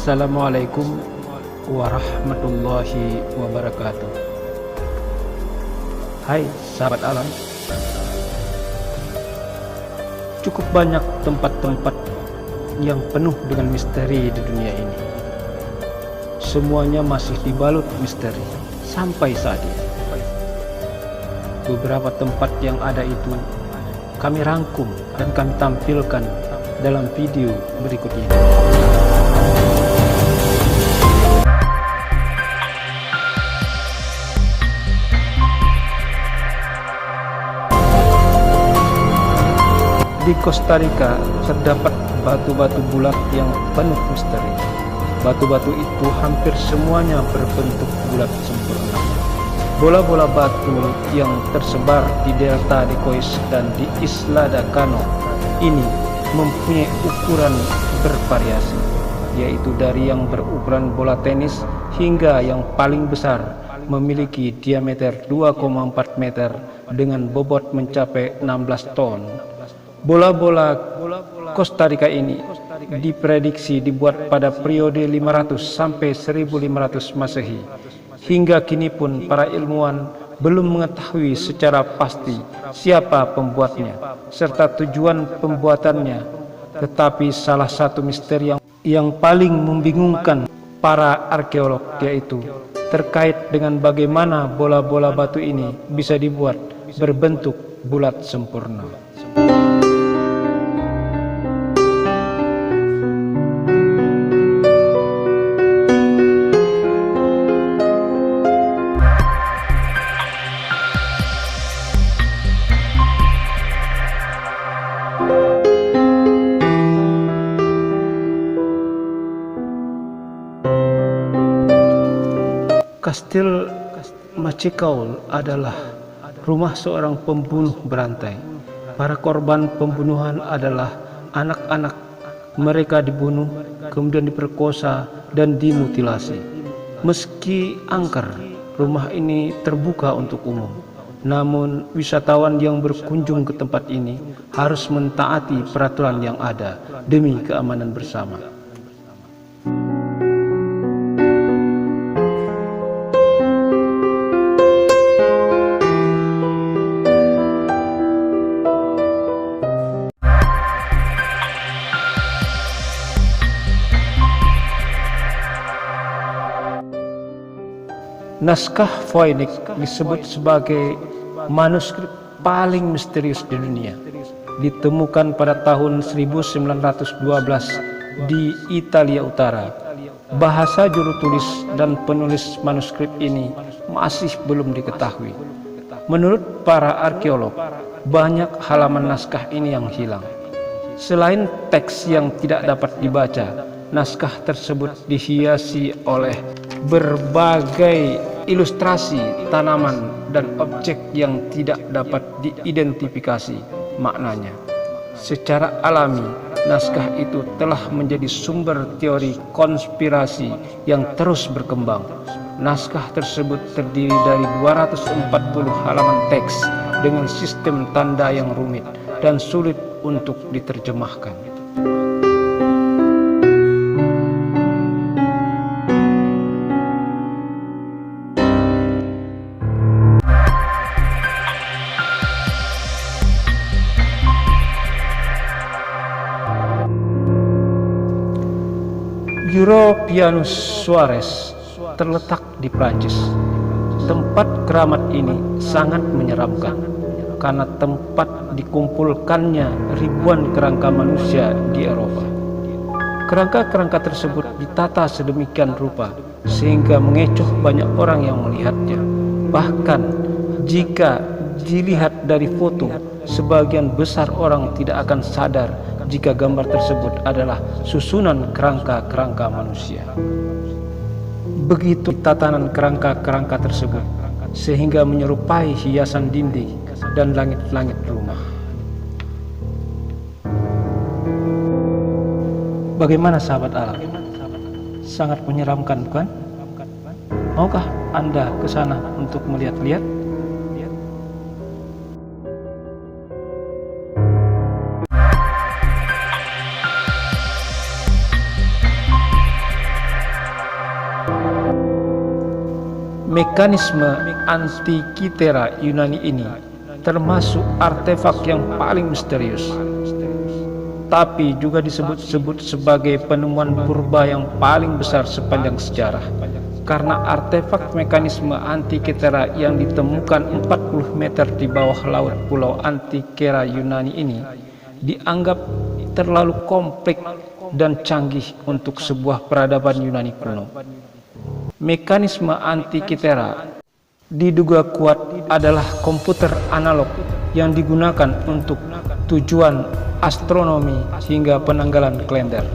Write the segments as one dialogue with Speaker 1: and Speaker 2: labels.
Speaker 1: Assalamualaikum warahmatullahi wabarakatuh. Hai sahabat alam, cukup banyak tempat-tempat yang penuh dengan misteri di dunia ini. Semuanya masih dibalut misteri sampai saat ini. Beberapa tempat yang ada itu kami rangkum dan kami tampilkan dalam video berikut ini. Di Costa Rica terdapat batu-batu bulat yang penuh misteri. Batu-batu itu hampir semuanya berbentuk bulat sempurna. Bola-bola batu yang tersebar di delta de Cois dan di Isla de Cano ini mempunyai ukuran bervariasi, yaitu dari yang berukuran bola tenis hingga yang paling besar memiliki diameter 2,4 meter dengan bobot mencapai 16 ton. Bola-bola Costa Rica ini diprediksi dibuat pada periode 500 sampai 1500 Masehi. Hingga kini pun para ilmuwan belum mengetahui secara pasti siapa pembuatnya serta tujuan pembuatannya. Tetapi salah satu misteri yang paling membingungkan para arkeolog yaitu terkait dengan bagaimana bola-bola batu ini bisa dibuat berbentuk bulat sempurna. Kastil Machecaul adalah rumah seorang pembunuh berantai. Para korban pembunuhan adalah anak-anak. Mereka dibunuh, kemudian diperkosa dan dimutilasi. Meski angker, rumah ini terbuka untuk umum. Namun wisatawan yang berkunjung ke tempat ini harus mentaati peraturan yang ada demi keamanan bersama. Naskah Voynich disebut sebagai manuskrip paling misterius di dunia. Ditemukan pada tahun 1912 di Italia Utara. Bahasa juru tulis dan penulis manuskrip ini masih belum diketahui. Menurut para arkeolog, banyak halaman naskah ini yang hilang. Selain teks yang tidak dapat dibaca, naskah tersebut dihiasi oleh berbagai ilustrasi tanaman dan objek yang tidak dapat diidentifikasi maknanya. Secara alami, naskah itu telah menjadi sumber teori konspirasi yang terus berkembang. Naskah tersebut terdiri dari 240 halaman teks dengan sistem tanda yang rumit dan sulit untuk diterjemahkan. Europeanus Suarez terletak di Prancis. Tempat keramat ini sangat menyeramkan karena tempat dikumpulkannya ribuan kerangka manusia di Eropa. Kerangka-kerangka tersebut ditata sedemikian rupa sehingga mengecoh banyak orang yang melihatnya. Bahkan jika dilihat dari foto, sebagian besar orang tidak akan sadar jika gambar tersebut adalah susunan kerangka-kerangka manusia. Begitu tatanan kerangka-kerangka tersebut sehingga menyerupai hiasan dinding dan langit-langit rumah. Bagaimana sahabat alam? Sangat menyeramkan, bukan? Maukah Anda ke sana untuk melihat-lihat? Mekanisme Antikythera Yunani ini termasuk artefak yang paling misterius, tapi juga disebut-sebut sebagai penemuan purba yang paling besar sepanjang sejarah, karena artefak mekanisme Antikythera yang ditemukan 40 meter di bawah laut pulau Antikythera Yunani ini dianggap terlalu kompleks dan canggih untuk sebuah peradaban Yunani kuno. Mekanisme Antikythera diduga kuat adalah komputer analog yang digunakan untuk tujuan astronomi hingga penanggalan kalender.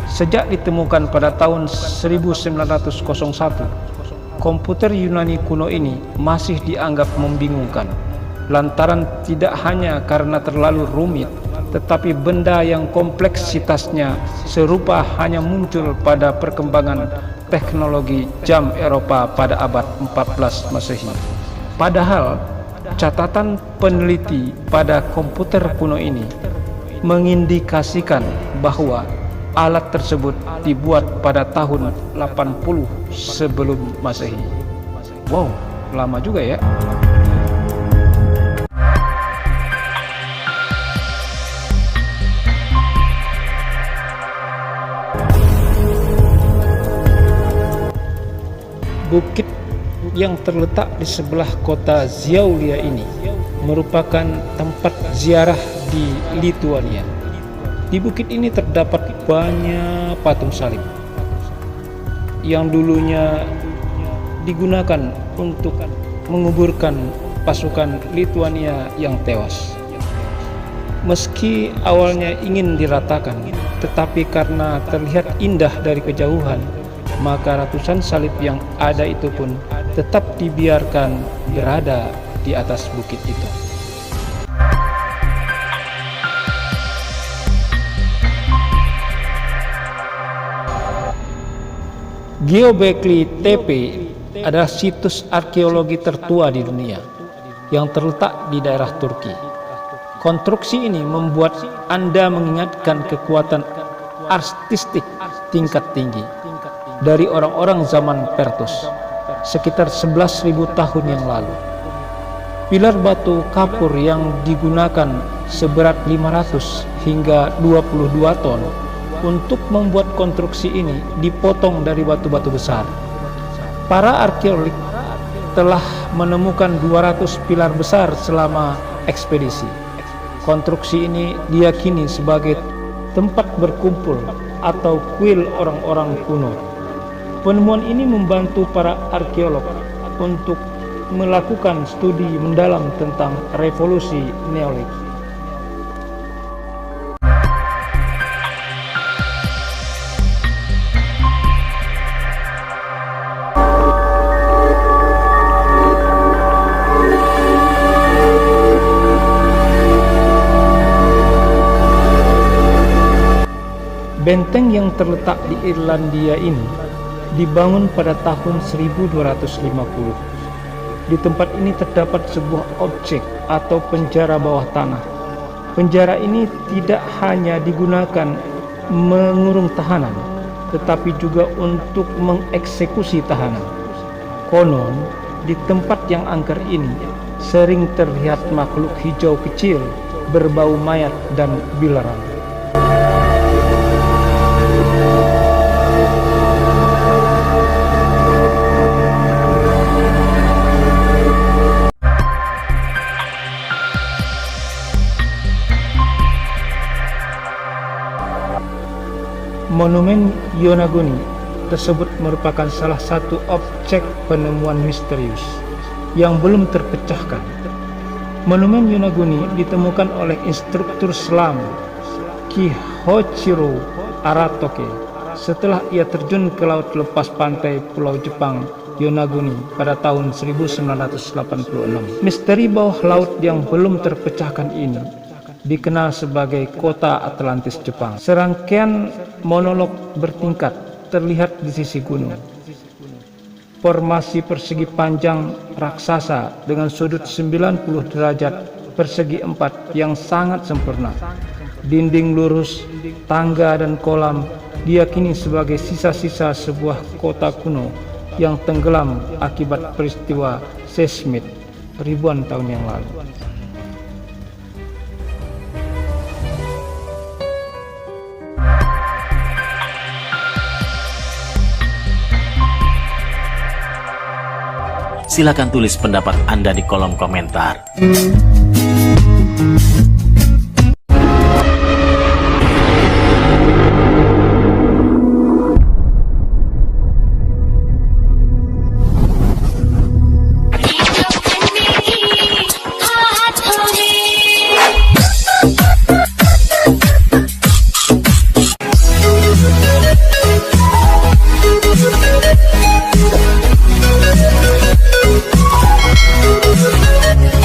Speaker 1: Sejak ditemukan pada tahun 1901, komputer Yunani kuno ini masih dianggap membingungkan, lantaran tidak hanya karena terlalu rumit, tetapi benda yang kompleksitasnya serupa hanya muncul pada perkembangan teknologi jam Eropa pada abad 14 Masehi. Padahal catatan peneliti pada komputer kuno ini mengindikasikan bahwa alat tersebut dibuat pada tahun 80 sebelum Masehi. Wow, lama juga ya. Bukit yang terletak di sebelah kota Ziaulia ini merupakan tempat ziarah di Lituania. Di bukit ini terdapat banyak patung salib yang dulunya digunakan untuk menguburkan pasukan Lituania yang tewas. Meski awalnya ingin diratakan, tetapi karena terlihat indah dari kejauhan, maka ratusan salib yang ada itu pun tetap dibiarkan berada di atas bukit itu. Göbekli Tepe adalah situs arkeologi tertua di dunia yang terletak di daerah Turki. Konstruksi ini membuat Anda mengingatkan kekuatan artistik tingkat tinggi dari orang-orang zaman Pertus sekitar 11.000 tahun yang lalu. Pilar batu kapur yang digunakan seberat 500 hingga 22 ton untuk membuat konstruksi ini dipotong dari batu-batu besar. Para arkeolog telah menemukan 200 pilar besar selama ekspedisi. Konstruksi ini diyakini sebagai tempat berkumpul atau kuil orang-orang kuno. Penemuan ini membantu para arkeolog untuk melakukan studi mendalam tentang revolusi Neolit. Benteng yang terletak di Irlandia ini dibangun pada tahun 1250. Di tempat ini terdapat sebuah objek atau penjara bawah tanah. Penjara ini tidak hanya digunakan mengurung tahanan, tetapi juga untuk mengeksekusi tahanan. Konon, di tempat yang angker ini sering terlihat makhluk hijau kecil berbau mayat dan bilaran. Monumen Yonaguni tersebut merupakan salah satu objek penemuan misterius yang belum terpecahkan. Monumen Yonaguni ditemukan oleh instruktur selam Kihochiro Aratoke setelah ia terjun ke laut lepas pantai Pulau Jepang Yonaguni pada tahun 1986. Misteri bawah laut yang belum terpecahkan ini dikenal sebagai kota Atlantis Jepang. Serangkaian monolog bertingkat terlihat di sisi gunung. Formasi persegi panjang raksasa dengan sudut 90 derajat persegi 4 yang sangat sempurna. Dinding lurus, tangga dan kolam diyakini sebagai sisa-sisa sebuah kota kuno yang tenggelam akibat peristiwa seismik ribuan tahun yang lalu.
Speaker 2: Silakan tulis pendapat Anda di kolom komentar.